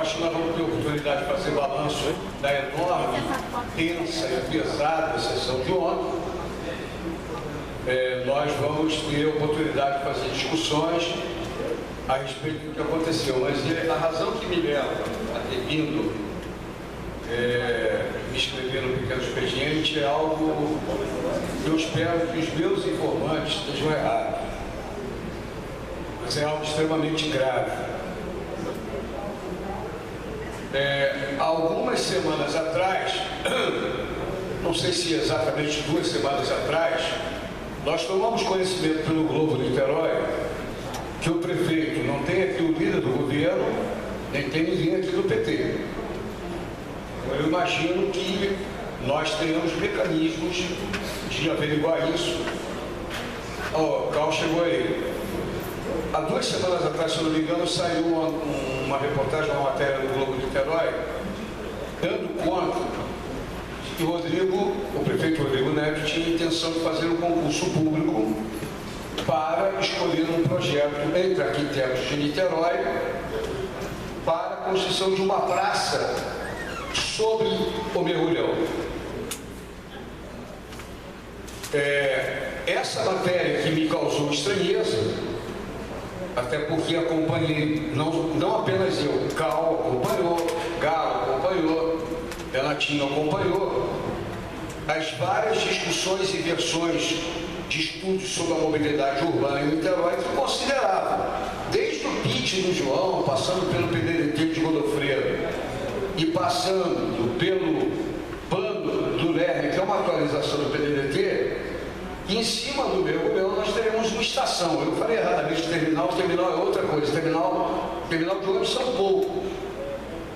acho que nós vamos ter a oportunidade de fazer balanço da enorme, tensa e pesada sessão de ontem. Nós vamos ter a oportunidade de fazer discussões a respeito do que aconteceu. Mas a razão que me leva a ter vindo me inscrever no pequeno expediente é algo que eu espero que os meus informantes estejam errados. Mas é algo extremamente grave. Algumas semanas atrás, não sei se exatamente 2 semanas atrás, nós tomamos conhecimento pelo Globo Niterói que o prefeito não tem aqui o líder do governo, nem tem ninguém aqui do PT. Eu imagino que nós tenhamos mecanismos de averiguar isso. O Carl chegou aí. Há 2 semanas atrás, se eu não me engano, saiu uma reportagem, uma matéria do Globo Niterói, dando conta de que o prefeito Rodrigo Neto tinha a intenção de fazer um concurso público para escolher um projeto entre arquitetos de Niterói para a construção de uma praça sobre o Mergulhão. Essa matéria que me causou estranheza, até porque acompanhei, não apenas eu, Cal acompanhou, Galo acompanhou, Renatinho acompanhou, as várias discussões e versões de estudos sobre a mobilidade urbana em Niterói que consideravam, desde o PIT do João, passando pelo PDDT de Godofredo e passando pelo plano do LERN, que é uma atualização do PDDT, que em cima do Mergulhão nós teremos uma estação. Eu falei erradamente terminal é outra coisa. Terminal de ônibus são poucos.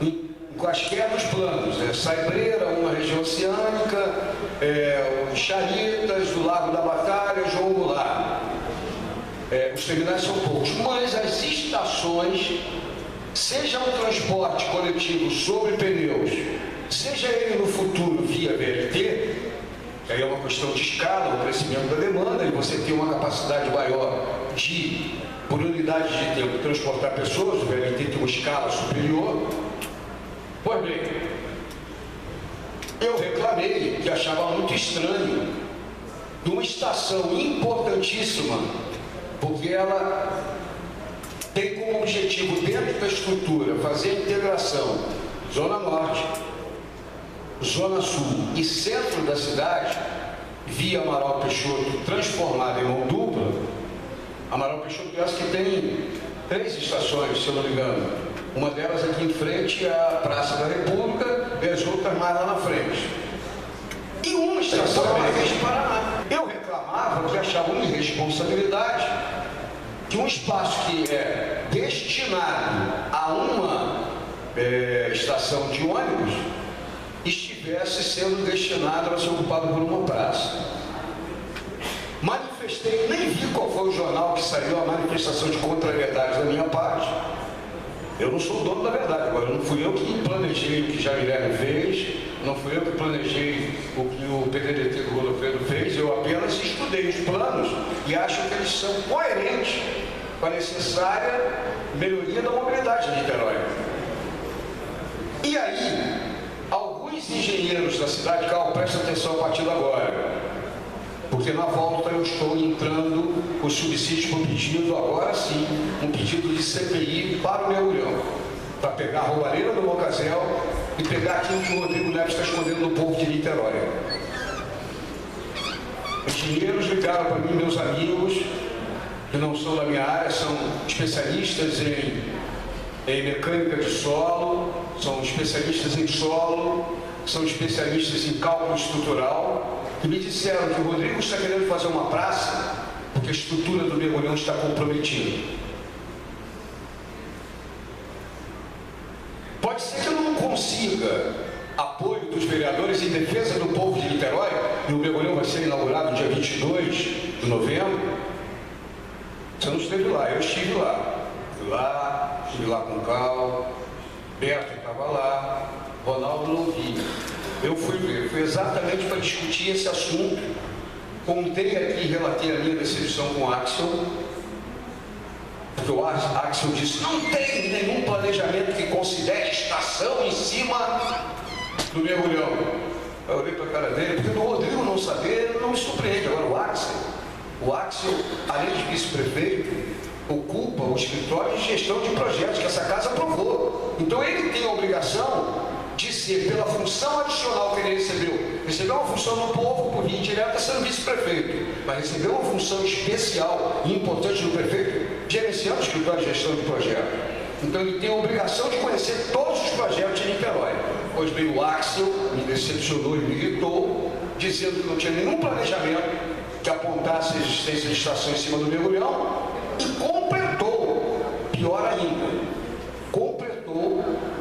Em quaisquer dos planos. Saibreira, uma região oceânica, os Charitas, o Lago da Batalha, João Goulart. Os terminais são poucos. Mas as estações, seja o transporte coletivo sobre pneus, seja ele no futuro via VLT, aí é uma questão de escala, o crescimento da demanda, e você tem uma capacidade maior de, por unidade de tempo, transportar pessoas, o VLT tem uma escala superior. Pois bem, eu reclamei que achava muito estranho de uma estação importantíssima, porque ela tem como objetivo, dentro da estrutura, fazer a integração Zona Norte, Zona Sul e centro da cidade, via Amaral Peixoto, transformada em mão dupla. Amaral Peixoto, eu acho que tem 3 estações, se eu não me engano. Uma delas aqui em frente à Praça da República e as outras mais lá na frente. E uma estação mais de Paraná. Eu reclamava que achava uma irresponsabilidade que um espaço que é destinado a uma estação de ônibus estivesse sendo destinado a ser ocupado por uma praça. Manifestei, nem vi qual foi o jornal que saiu a manifestação de contrariedade da minha parte. Eu não sou o dono da verdade, agora não fui eu que planejei o que Jamirelli fez, não fui eu que planejei o que o PDDT do Godofredo fez, eu apenas estudei os planos e acho que eles são coerentes com a necessária melhoria da mobilidade de Niterói. E aí, alguns engenheiros da cidade, Carl, presta atenção a partir de agora, porque na volta eu estou entrando os subsídios por pedido, agora sim, um pedido de CPI para o Mergulhão, para pegar a roubalheira do Mocasel e pegar aquilo que o Rodrigo Neto está escondendo no povo de Niterói. Engenheiros ligaram para mim, meus amigos, que não são da minha área, são especialistas em mecânica de solo, são especialistas em solo, são especialistas em cálculo estrutural, que me disseram que o Rodrigo está querendo fazer uma praça porque a estrutura do Mergulhão está comprometida. Pode ser que eu não consiga apoio dos vereadores em defesa do povo de Niterói, e o Mergulhão vai ser inaugurado no dia 22 de novembro. Você não esteve lá, eu estive lá. Estive lá com o Cal, Beto estava lá, Ronaldo não vi. Eu fui ver, foi exatamente para discutir esse assunto. Contei aqui, relatei a minha decepção com o Axel. Porque o Axel disse, não tem nenhum planejamento que considere estação em cima do mergulhão. Eu olhei para a cara dele, porque do Rodrigo não saber, não me surpreende. Agora o Axel, além de vice-prefeito, ocupa o escritório de gestão de projetos que essa casa aprovou. Então ele tem a obrigação de ser, pela função adicional que ele recebeu uma função no povo por via direta sendo vice-prefeito, mas recebeu uma função especial e importante do prefeito, gerenciando o escritório de gestão de projetos. Então ele tem a obrigação de conhecer todos os projetos de Niterói. Pois bem, o Axel me decepcionou e me irritou, dizendo que não tinha nenhum planejamento que apontasse a existência de estação em cima do mergulhão, e completou, pior ainda,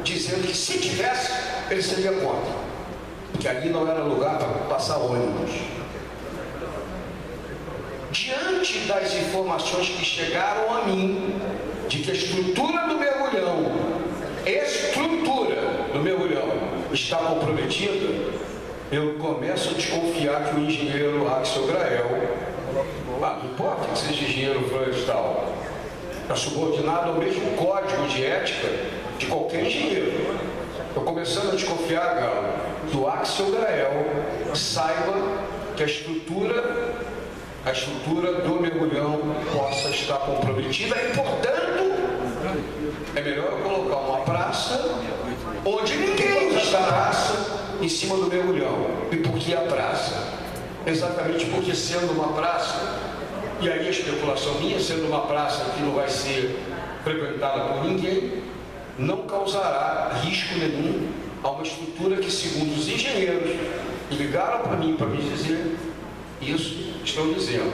dizendo que se tivesse, ele seria contra, que ali não era lugar para passar ônibus. Diante das informações que chegaram a mim, de que a estrutura do mergulhão está comprometida, eu começo a desconfiar que o engenheiro Axel Grael, não importa que seja engenheiro florestal, está subordinado ao mesmo código de ética de qualquer engenheiro. Estou começando a desconfiar, Galo, que o Axel Grael saiba que a estrutura do mergulhão possa estar comprometida e, portanto, é melhor eu colocar uma praça onde ninguém estará em cima do mergulhão. E por que a praça? Exatamente porque, sendo uma praça, e aí a especulação minha, sendo uma praça que não vai ser frequentada por ninguém, não causará risco nenhum a uma estrutura que, segundo os engenheiros que ligaram para mim dizer isso, estão dizendo.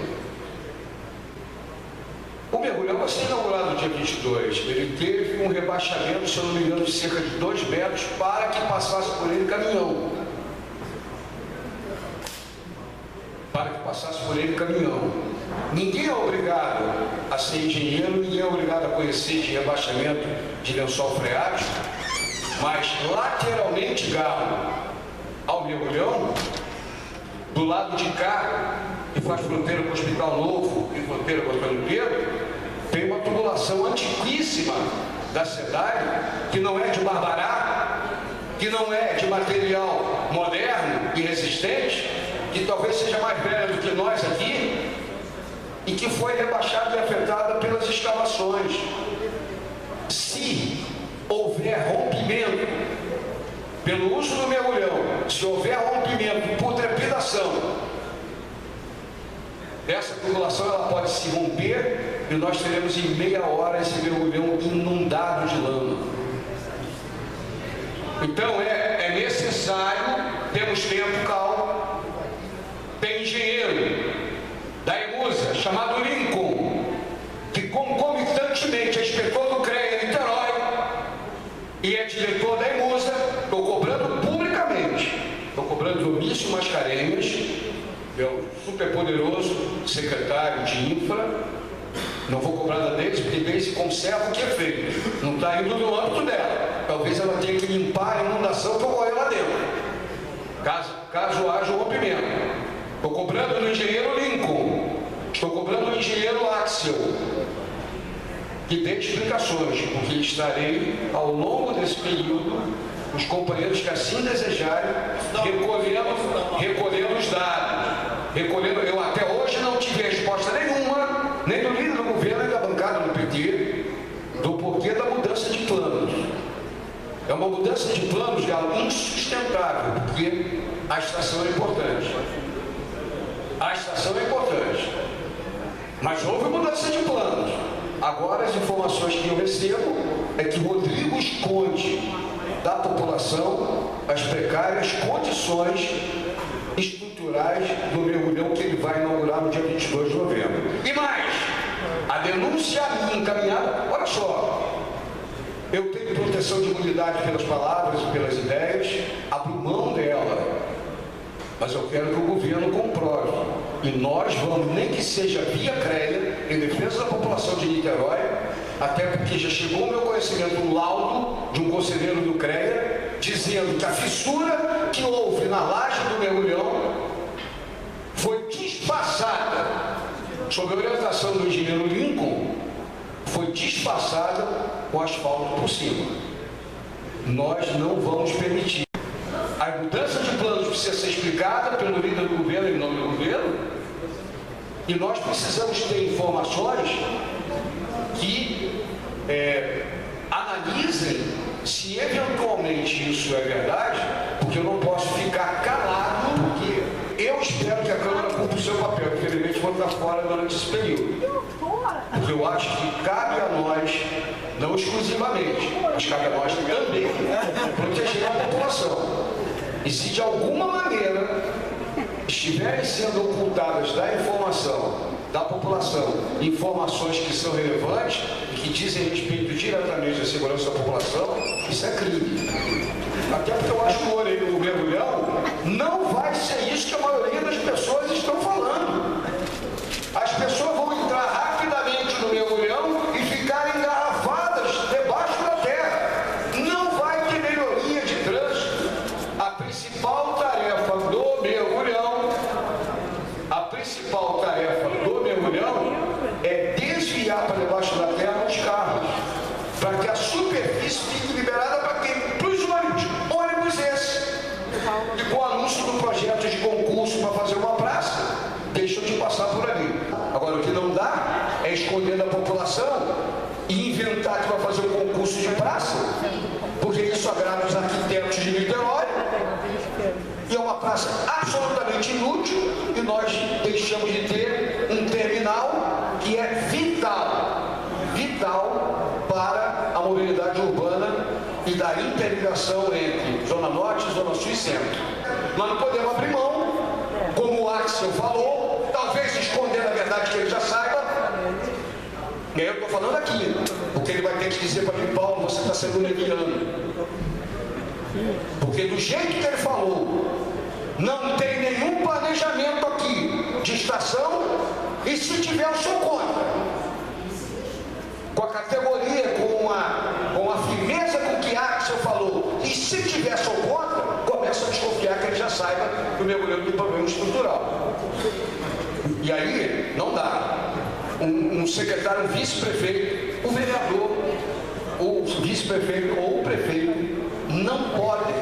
O mergulhão vai ser inaugurado no dia 22. Ele teve um rebaixamento, se eu não me engano, de cerca de 2 metros para que passasse por ele caminhão. Ninguém é obrigado a ser engenheiro, ninguém é obrigado a conhecer de rebaixamento de lençol freático, mas lateralmente, Galo, ao mergulhão, do lado de cá, que faz fronteira com o Hospital Novo e fronteira com o Antônio Pedro, tem uma tubulação antiquíssima da cidade, que não é de barbará, que não é de material moderno e resistente, que talvez seja mais velha do que nós aqui, e que foi rebaixada e afetada pelas escavações. Se houver rompimento pelo uso do mergulhão, se houver rompimento por trepidação, essa tubulação ela pode se romper e nós teremos em meia hora esse mergulhão inundado de lama. Então é necessário, temos tempo, calma. Tem engenheiro da EMUSA chamado Lincoln, que concomitantemente é inspetor do CREA em Niterói e é diretor da EMUSA. Estou cobrando publicamente, estou cobrando do Mício Mascarenhas, que é o superpoderoso secretário de infra. Não vou cobrar da Deise, porque Deise conserva o que é feito, não está indo no âmbito dela. Talvez ela tenha que limpar a inundação que ocorreu lá dentro, caso haja um rompimento. Estou cobrando do engenheiro Lincoln, estou cobrando do engenheiro Axel, que dê explicações, porque estarei, ao longo desse período, os companheiros que assim desejarem, recolhendo os dados. Eu até hoje não tive resposta nenhuma, nem do líder do governo, nem da bancada do PT, do porquê da mudança de planos. É uma mudança de planos, Galo, insustentável, porque a estação é importante. Mas houve mudança de planos. Agora as informações que eu recebo é que Rodrigo esconde da população as precárias condições estruturais do mergulhão que ele vai inaugurar no dia 22 de novembro. E mais, a denúncia a mim encaminhada, olha só, eu tenho proteção de imunidade pelas palavras e pelas ideias, abro mão dela, mas eu quero que o governo comprove. E nós vamos, nem que seja via CREA, em defesa da população de Niterói, até porque já chegou ao meu conhecimento um laudo de um conselheiro do CREA, dizendo que a fissura que houve na laje do mergulhão foi disfarçada, sob a orientação do engenheiro Lincoln, foi disfarçada com asfalto por cima. Nós não vamos permitir. A mudança de planos precisa ser explicada pelo líder do governo em nome do governo, e nós precisamos ter informações que analisem se eventualmente isso é verdade, porque eu não posso ficar calado, porque eu espero que a Câmara cumpra o seu papel. Infelizmente vou estar fora durante esse período, porque eu acho que cabe a nós, não exclusivamente, mas cabe a nós também, proteger a população. E se de alguma maneira estiverem sendo ocultadas da informação da população, informações que são relevantes e que dizem respeito diretamente à segurança da população, isso é crime. Até porque eu acho que o mergulhão não vai ser isso que a maioria das pessoas estão falando. As pessoas vão entrar rapidamente no mergulhão e ficarem engarrafadas debaixo da terra. Não vai ter melhoria de trânsito. A principal tarefa do mergulhão, é desviar para debaixo da terra os carros, para que a superfície fique liberada para quem? Para os ônibus esses. E com o anúncio do projeto de concurso para fazer uma praça, deixam de passar por ali. Agora, o que não dá é esconder da população e inventar que vai fazer um concurso de praça, porque isso agrada os arquitetos de Niterói, e é uma praça absolutamente inútil, e nós deixamos de ter um terminal que é vital para a mobilidade urbana e da interligação entre Zona Norte, Zona Sul e Centro. Nós não podemos abrir mão, como o Axel falou, talvez escondendo a verdade que ele já saiba. E aí eu estou falando aqui, porque ele vai ter que dizer para mim: Paulo, você está sendo leviano. Porque do jeito que ele falou, não tem nenhum planejamento aqui de estação, e se tiver eu sou contra. Com a categoria, com a firmeza com que Axel falou, e se tiver sou contra, começa a desconfiar que ele já saiba que o mergulhão tem problema estrutural. E aí não dá. Um secretário, um vice-prefeito, o vereador, o vice-prefeito ou o prefeito não podem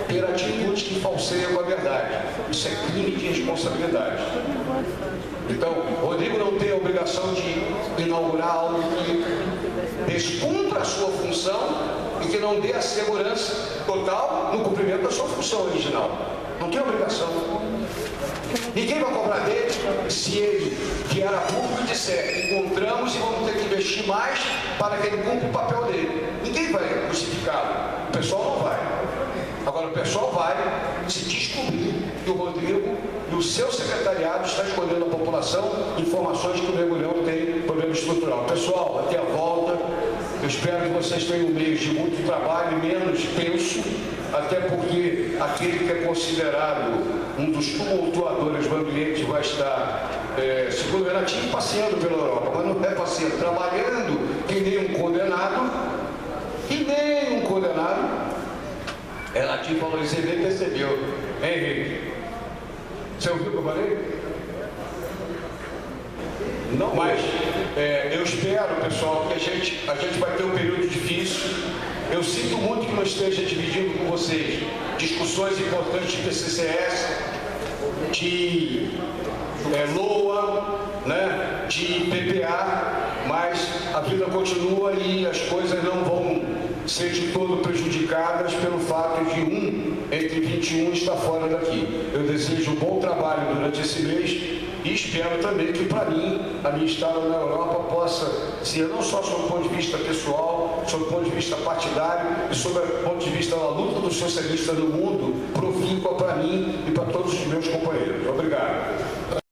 ter atitudes que falseiam a verdade. Isso é crime de responsabilidade. Então, Rodrigo não tem a obrigação de inaugurar algo que descumpra a sua função e que não dê a segurança total no cumprimento da sua função original. Não tem obrigação. Ninguém vai cobrar dele se ele vier a público e disser: encontramos e vamos ter que investir mais para que ele cumpra o papel dele. Ninguém vai crucificá-lo. O pessoal não vai. Agora, o pessoal vai se descobrir que o Rodrigo e o seu secretariado está escondendo a população informações que o mergulhão tem problema estrutural. Pessoal, até a volta. Eu espero que vocês tenham meios de muito trabalho e menos penso, até porque aquele que é considerado um dos tumultuadores do ambiente vai estar, segundo o Renatinho, passeando pela Europa, mas não é passeando, trabalhando que nem um condenado, Renatinho falou isso, ele nem percebeu, hein, Henrique? Você ouviu o que eu falei? Não, mas eu espero, pessoal, que a gente vai ter um período difícil. Eu sinto muito que não esteja dividindo com vocês discussões importantes de PCCS, de LOA, né, de PPA, mas a vida continua e as coisas não vão ser de todo prejudicadas pelo fato de entre 21 estar fora daqui. Eu desejo um bom trabalho durante esse mês e espero também que, para mim, a minha estada na Europa possa ser não só sob o ponto de vista pessoal, sob o ponto de vista partidário e sob o ponto de vista da luta dos socialistas no mundo, profícua para mim e para todos os meus companheiros. Obrigado.